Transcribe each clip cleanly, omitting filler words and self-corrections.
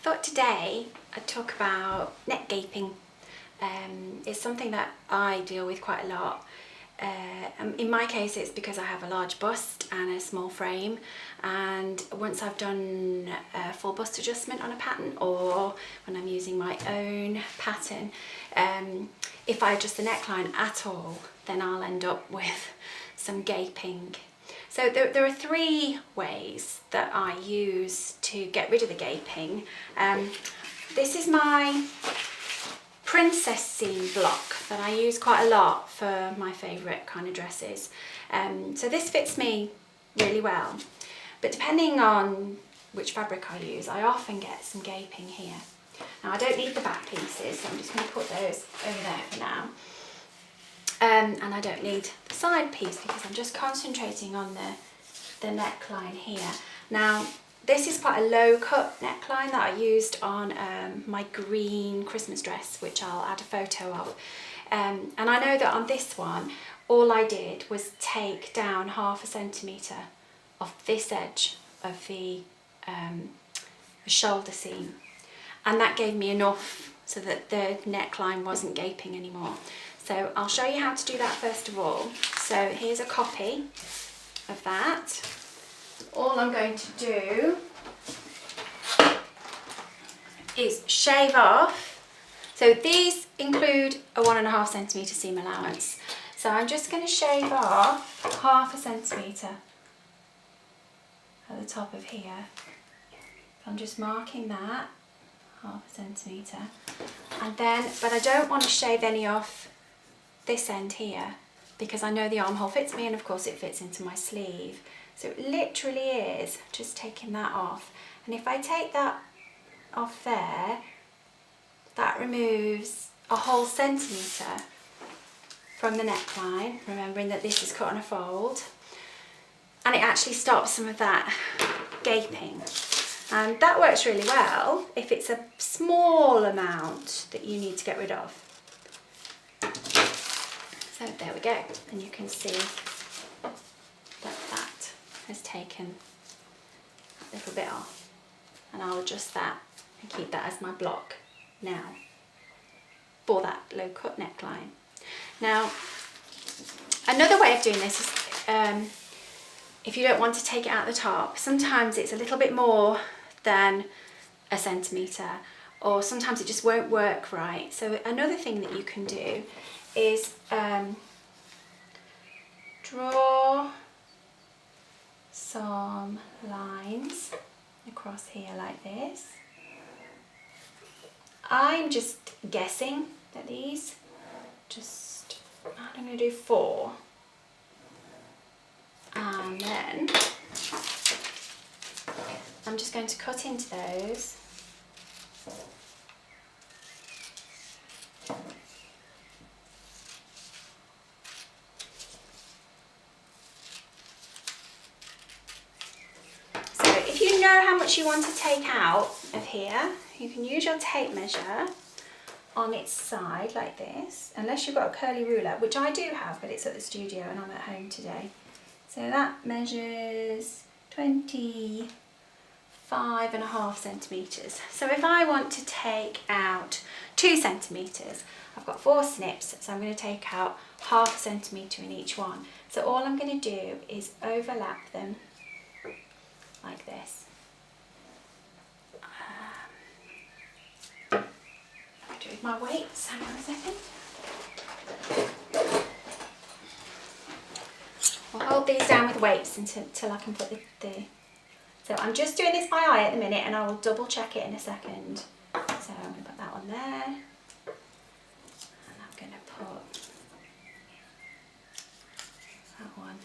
thought today I'd talk about neck gaping. It's something that I deal with quite a lot. In my case, it's because I have a large bust and a small frame, and once I've done a full bust adjustment on a pattern, or when I'm using my own pattern, if I adjust the neckline at all, then I'll end up with some gaping. So there are three ways that I use to get rid of the gaping. This is my princess seam block that I use quite a lot for my favourite kind of dresses. So this fits me really well, but depending on which fabric I use, I often get some gaping here. Now I don't need the back pieces, so I'm just going to put those over there for now. And I don't need the side piece because I'm just concentrating on the neckline here. Now this is quite a low cut neckline that I used on my green Christmas dress, which I'll add a photo of. And I know that on this one, all I did was take down 1/2 centimetre off this edge of the shoulder seam. And that gave me enough so that the neckline wasn't gaping anymore. So I'll show you how to do that first of all. So here's a copy of that. All I'm going to do is shave off. So these include a 1.5 centimetre seam allowance. So I'm just going to shave off 1/2 centimetre at the top of here. I'm just marking that 1/2 centimetre, and then, but I don't want to shave any off this end here because I know the armhole fits me, and of course it fits into my sleeve. So it literally is just taking that off, and if I take that off there, that removes a whole centimetre from the neckline, remembering that this is cut on a fold, and it actually stops some of that gaping. And that works really well if it's a small amount that you need to get rid of. So there we go, and you can see that that has taken a little bit off, and I'll adjust that and keep that as my block now for that low cut neckline. Now another way of doing this is if you don't want to take it out the top, sometimes it's a little bit more than 1 centimetre, or sometimes it just won't work right. So another thing that you can do is draw some lines across here like this. I'm just guessing that these, I'm going to do 4, and then I'm just going to cut into those. So if you know how much you want to take out of here, you can use your tape measure on its side like this, unless you've got a curly ruler, which I do have, but it's at the studio and I'm at home today. So that measures 25.5 centimetres. So if I want to take out 2 centimetres, I've got 4 snips, so I'm going to take out 1/2 centimetre in each one. So all I'm going to do is overlap them like this. I'll do with my weights, hang on a second. I'll hold these down with weights until I can put the... So I'm just doing this by eye at the minute, and I will double check it in a second. So I'm going to put that one there, and I'm going to put that one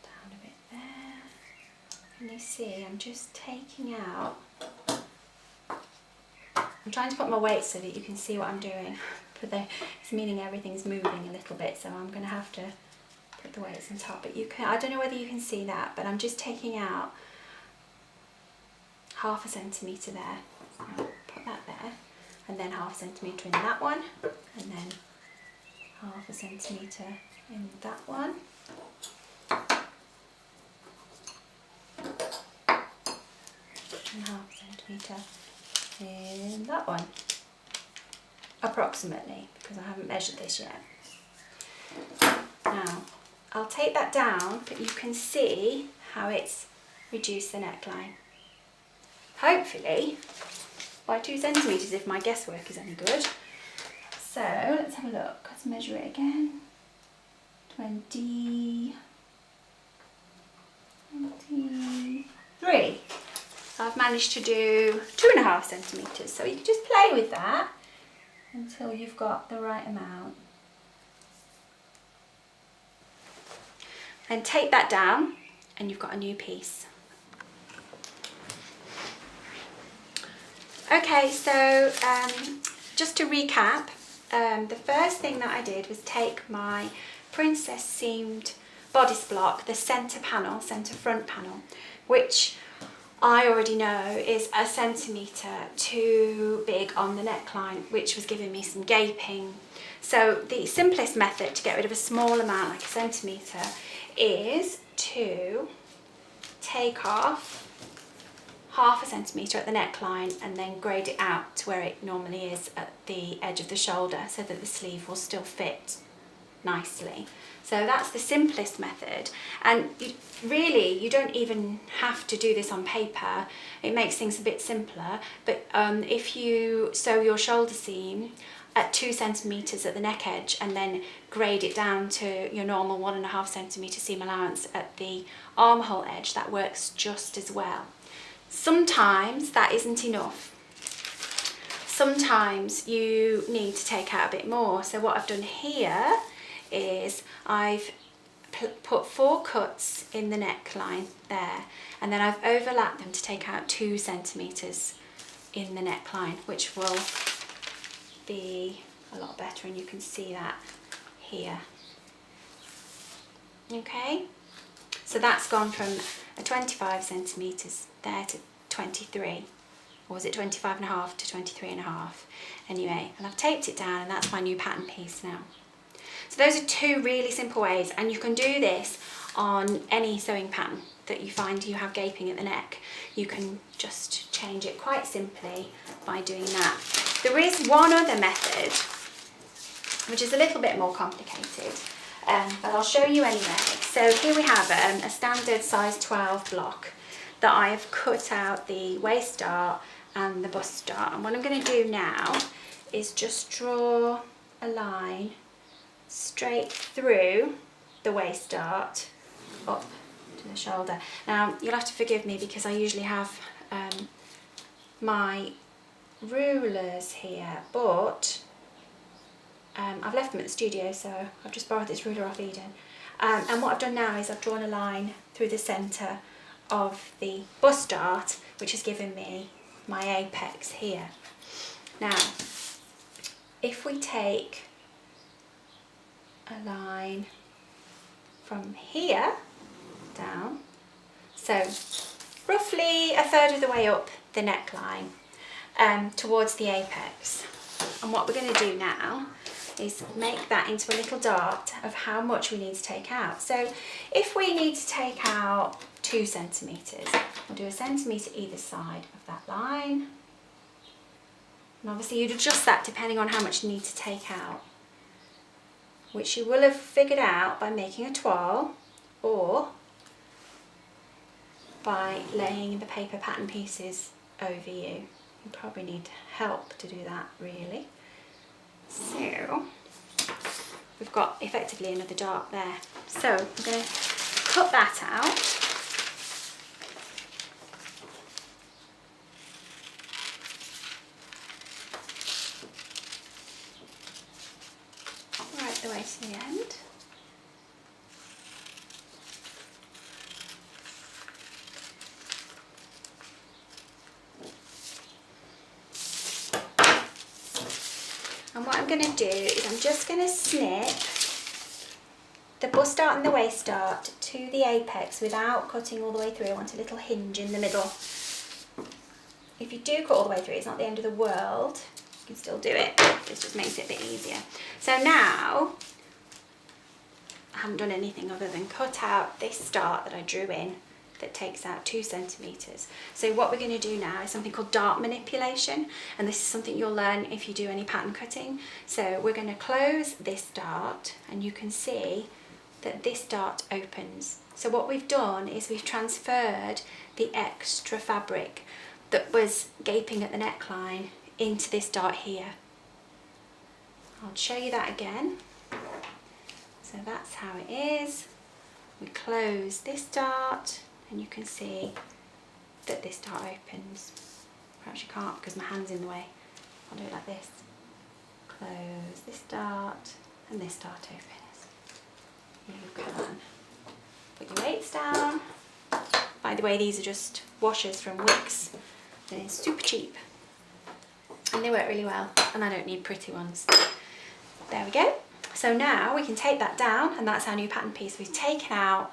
down a bit there. And you see I'm just taking out... I'm trying to put my weights so that you can see what I'm doing, but it's meaning everything's moving a little bit, so I'm going to have to put the weights on top. But you can, I don't know whether you can see that, but I'm just taking out 1/2 centimetre there. So I'll put that there, and then 1/2 centimetre in that one, and then 1/2 centimetre in that one. And 1/2 centimetre centimetre in that one, approximately, because I haven't measured this yet. Now, I'll take that down, but you can see how it's reduced the neckline. Hopefully by 2 centimetres if my guesswork is any good. So let's have a look, let's measure it again. 23. I've managed to do 2.5 centimetres, so you can just play with that until you've got the right amount. And take that down and you've got a new piece. Okay, so just to recap, the first thing that I did was take my princess seamed bodice block, the centre front panel, which I already know is 1 centimetre too big on the neckline, which was giving me some gaping. So the simplest method to get rid of a small amount, like 1 centimetre, is to take off 1/2 centimetre at the neckline and then grade it out to where it normally is at the edge of the shoulder, so that the sleeve will still fit nicely. So that's the simplest method, and you don't even have to do this on paper. It makes things a bit simpler, but if you sew your shoulder seam at 2 centimetres at the neck edge and then grade it down to your normal 1.5 centimetre seam allowance at the armhole edge, that works just as well. Sometimes that isn't enough. Sometimes you need to take out a bit more. So what I've done here is I've put 4 cuts in the neckline there, and then I've overlapped them to take out 2 centimetres in the neckline, which will be a lot better, and you can see that here. Okay, so that's gone from a 25 centimetres there to 23, or was it 25.5 to 23.5? Anyway, and I've taped it down, and that's my new pattern piece now. So those are 2 really simple ways, and you can do this on any sewing pattern that you find you have gaping at the neck. You can just change it quite simply by doing that. There is one other method, which is a little bit more complicated, but I'll show you anyway. So here we have a standard size 12 block that I have cut out the waist dart and the bust dart. And what I'm going to do now is just draw a line straight through the waist dart up to the shoulder. Now you'll have to forgive me because I usually have my rulers here, but I've left them at the studio, so I've just borrowed this ruler off Eden. And what I've done now is I've drawn a line through the centre of the bust dart, which has given me my apex here. Now, if we take a line from here down, so roughly 1/3 of the way up the neckline towards the apex, and what we're going to do now is make that into a little dart of how much we need to take out. So if we need to take out 2 centimetres, we'll do 1 centimetre either side of that line, and obviously you'd adjust that depending on how much you need to take out, which you will have figured out by making a toile or by laying the paper pattern pieces over you. You probably need help to do that, really. So we've got effectively another dart there. So I'm going to cut that out. Right the way to the end. And what I'm going to do is I'm just going to snip the bust dart and the waist dart to the apex without cutting all the way through. I want a little hinge in the middle. If you do cut all the way through, it's not the end of the world. You can still do it. This just makes it a bit easier. So now, I haven't done anything other than cut out this dart that I drew in that takes out 2 centimetres. So what we're going to do now is something called dart manipulation, and this is something you'll learn if you do any pattern cutting. So we're going to close this dart, and you can see that this dart opens. So what we've done is we've transferred the extra fabric that was gaping at the neckline into this dart here. I'll show you that again. So that's how it is. We close this dart, and you can see that this dart opens. Perhaps you can't because my hand's in the way. I'll do it like this. Close this dart, and this dart opens. You've got one. Put your weights down. By the way, these are just washers from Wix. They're super cheap. And they work really well, and I don't need pretty ones. There we go. So now we can take that down, and that's our new pattern piece. We've taken out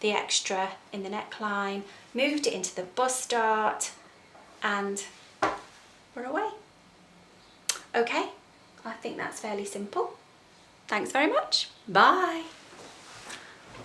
the extra in the neckline, moved it into the bust dart, and we're away. Okay, I think that's fairly simple. Thanks very much. Bye.